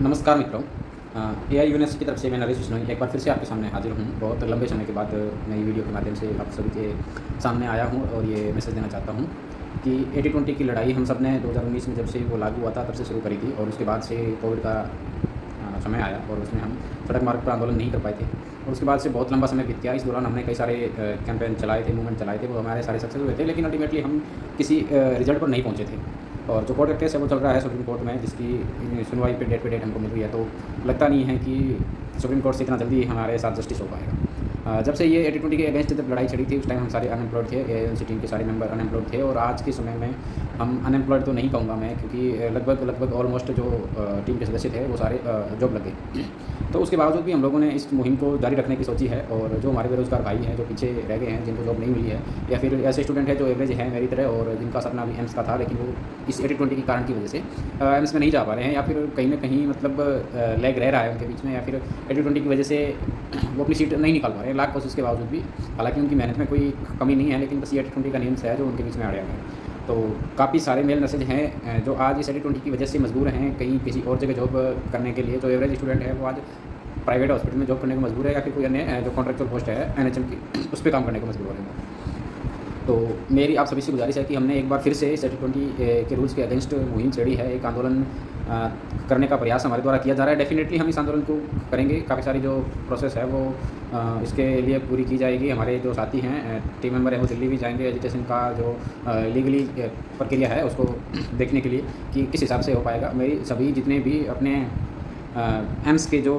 नमस्कार मित्रों। AI university की तरफ से मैं नरेश बिश्नोई एक बार फिर से आपके सामने हाजिर हूँ। बहुत लंबे समय के बाद नई वीडियो के माध्यम से आप सभी के सामने आया हूँ और ये मैसेज देना चाहता हूँ कि 80-20 की लड़ाई हम सब ने 2019 में जब से वो लागू हुआ था तब से शुरू करी थी और उसके बाद से कोविड का समय आया और उसमें हम सड़क मार्ग पर आंदोलन नहीं कर पाए थे और उसके बाद से बहुत लंबा समय बीत गया। इस दौरान हमने कई सारे कैंपेन चलाए थे, मूवमेंट चलाए थे, वो हमारे सारे सक्सेस हुए थे, लेकिन अल्टीमेटली हम किसी रिजल्ट पर नहीं पहुँचे थे। और जो कोर्ट का केस है वो चल रहा है सुप्रीम कोर्ट में, जिसकी सुनवाई पे डेट हमको मिल रही है। तो लगता नहीं है कि सुप्रीम कोर्ट से इतना जल्दी हमारे साथ जस्टिस हो पाएगा। जब से ये 80-20 के अगेंस्ट जब लड़ाई छड़ी थी उस टाइम हम सारे अनएम्प्लॉयड थे, एएनसी टीम के सारे मेंबर अनएम्प्लॉयड थे और आज के समय में हम अनएम्प्लॉयड तो नहीं कहूँगा मैं, क्योंकि लगभग ऑलमोस्ट जो टीम के सदस्य थे वो सारे जॉब लग गए। तो उसके बावजूद भी हम लोगों ने इस मुहिम को जारी रखने की सोची है और जो हमारे बेरोजगार भाई हैं जो पीछे रह गए हैं, जिनको जॉब नहीं मिली है, या फिर ऐसे स्टूडेंट हैं जो एवरेज है मेरी तरह और जिनका सपना भी एम्स का था लेकिन वो इस 80-20 के कारण की वजह से एम्स में नहीं जा पा रहे हैं, या फिर कहीं ना कहीं मतलब लैग रह रहा है उनके बीच में, या फिर 80-20 की वजह से वो अपनी सीट नहीं निकाल पा रहे हैं लाख कोशिश के बावजूद भी। हालांकि उनकी मेहनत में कोई कमी नहीं है, लेकिन बस ये 80-20 का नियम है जो उनके बीच में आ गया है। तो काफ़ी सारे मेल मैसेज हैं जो आज इस 80-20 की वजह से मजबूर हैं कहीं किसी और जगह जॉब करने के लिए। जो एवरेज स्टूडेंट है वो आज प्राइवेट हॉस्पिटल में जॉब करने को मजबूर है, या फिर कोई अन्य जो कॉन्ट्रेक्चुअल पोस्ट है एनएचएम की उस पर काम करने को मजबूर हो रहे हैं। तो मेरी आप सभी से गुजारिश है कि हमने एक बार फिर से 80-20 के रूल्स के अगेंस्ट मुहिम छेड़ी है। एक आंदोलन करने का प्रयास हमारे द्वारा किया जा रहा है। डेफिनेटली हम इस आंदोलन को करेंगे। काफ़ी सारी जो प्रोसेस है वो इसके लिए पूरी की जाएगी। हमारे जो साथी हैं टीम मेंबर हैं वो दिल्ली भी जाएंगे एजुकेशन का जो लीगली प्रक्रिया है उसको देखने के लिए कि किस हिसाब से हो पाएगा। मेरी सभी जितने भी अपने एम्स के जो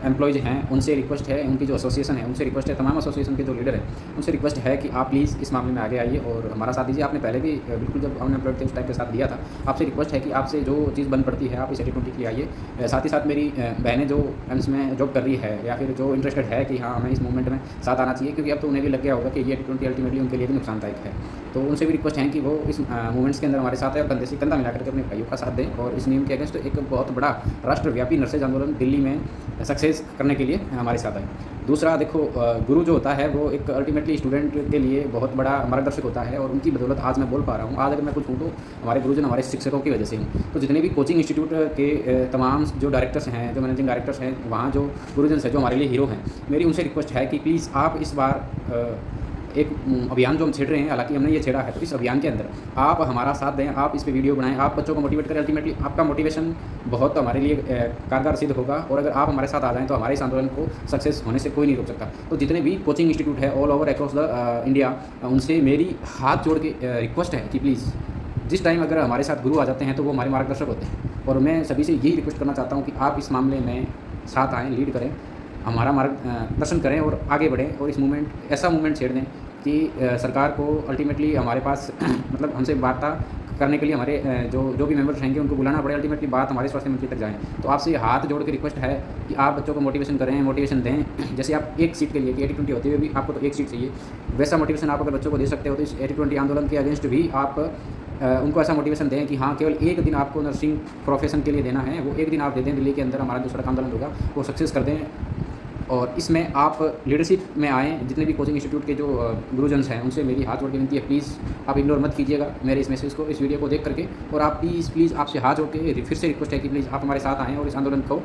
एम्प्लॉयज़ हैं उनसे रिक्वेस्ट है, उनकी जो एसोसिएशन है उनसे रिक्वेस्ट है, तमाम एसोसिएशन के जो लीडर हैं उनसे रिक्वेस्ट है कि आप प्लीज़ इस मामले में आगे आइए और हमारा साथ दीजिए। आपने पहले भी बिल्कुल जब अनएम्प्लॉयड थे उस टाइम पे साथ दिया था। आपसे रिक्वेस्ट है कि आपसे जो चीज़ बन पड़ती है आप इस 80-20 के लिए आइए। साथ ही साथ मेरी बहनें जो एम्स में जॉब कर रही है या फिर जो इंटरेस्टेड है कि हाँ हमें इस मूवमेंट में साथ आना चाहिए, क्योंकि अब तो उन्हें भी लग गया होगा कि ये 80-20 अल्टीमेटली उनके लिए भी नुकसानदायक है। तो उनसे भी रिक्वेस्ट है कि वो इस मूवमेंट्स के अंदर हमारे साथ है और कंधे से कंधा मिला करके अपने भाइयों का साथ दें और इस नियम के अगेंस्ट एक बहुत बड़ा राष्ट्रव्यापी नर्सेज आंदोलन दिल्ली में सक्सेस करने के लिए हमारे साथ आए। दूसरा देखो, गुरु जो होता है वो एक अल्टीमेटली स्टूडेंट के लिए बहुत बड़ा मार्गदर्शक होता है और उनकी बदौलत आज मैं बोल पा रहा हूँ। आज अगर मैं कुछ हूँ तो हमारे गुरुजन हमारे शिक्षकों की वजह से हूँ। तो जितने भी कोचिंग इंस्टीट्यूट के तमाम जो डायरेक्टर्स हैं, जो मैनेजिंग डायरेक्टर्स हैं, वहाँ जो गुरुजन हैं जो हमारे लिए हीरो हैं, मेरी उनसे रिक्वेस्ट है कि प्लीज़ आप इस बार एक अभियान जो हम छेड़ रहे हैं, हालांकि हमने ये छेड़ा है, तो इस अभियान के अंदर आप हमारा साथ दें, आप इस पे वीडियो बनाएं, आप बच्चों को मोटिवेट करें। अल्टीमेटली आपका मोटिवेशन बहुत हमारे लिए कारगर सिद्ध होगा और अगर आप हमारे साथ आ जाएं तो हमारे इस आंदोलन को सक्सेस होने से कोई नहीं रोक सकता। तो जितने भी कोचिंग इंस्टीट्यूट है all over across the India, उनसे मेरी हाथ जोड़ के रिक्वेस्ट है कि प्लीज़ जिस टाइम अगर हमारे साथ गुरु आ जाते हैं तो वो हमारे मार्गदर्शक होते हैं और मैं सभी से यही रिक्वेस्ट करना चाहता हूँ कि आप इस मामले में साथ आएँ, लीड करें, हमारा मार्गदर्शन करें और आगे बढ़ें और इस मूवमेंट ऐसा मूवमेंट छेड़ दें कि सरकार को अल्टीमेटली हमारे पास मतलब हमसे वार्ता करने के लिए हमारे जो भी मेंबर्स रहेंगे उनको बुलाना पड़े, अल्टीमेटली बात हमारे स्वास्थ्य मंत्री तक जाए। तो आपसे हाथ जोड़ के रिक्वेस्ट है कि आप बच्चों को मोटिवेशन करें, मोटिवेशन दें। जैसे आप एक सीट के लिए कि 80-20 होते हुए भी आपको तो एक सीट चाहिए, वैसा मोटिवेशन आप अगर बच्चों को दे सकते हो तो इस 80-20 आंदोलन के अगेंस्ट भी आप उनको ऐसा मोटिवेशन दें कि हाँ केवल एक दिन आपको नर्सिंग प्रोफेशन के लिए देना है, वो एक दिन आप दे दें। दिल्ली के अंदर हमारा जो सड़क आंदोलन होगा वो सक्सेस कर दें और इसमें आप लीडरशिप में आएँ। जितने भी कोचिंग इंस्टीट्यूट के जो गुरुजन्स हैं उनसे मेरी हाथ जोड़ के विनती है, प्लीज़ आप इग्नोर मत कीजिएगा मेरे इस मैसेज को, इस वीडियो को देख करके, और आप प्लीज़ आपसे हाथ जोड़ के फिर से रिक्वेस्ट है कि प्लीज़ आप हमारे साथ आएँ और इस आंदोलन को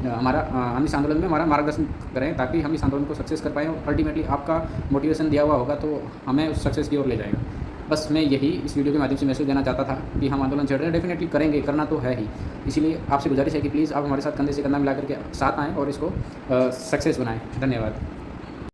हम इस आंदोलन में हमारा मार्गदर्शन करें ताकि हम इस आंदोलन को सक्सेस कर पाएँ और अल्टीमेटली आपका मोटिवेशन दिया हुआ होगा तो हमें उस सक्सेस की ओर ले जाएगा। बस मैं यही इस वीडियो के माध्यम से मैसेज देना चाहता था कि हम आंदोलन छेड़ रहे हैं, डेफिनेटली करेंगे, करना तो है ही। इसीलिए आपसे गुजारिश है कि प्लीज़ आप हमारे साथ कंधे से कंधा मिला करके साथ आएँ और इसको सक्सेस बनाएँ। धन्यवाद।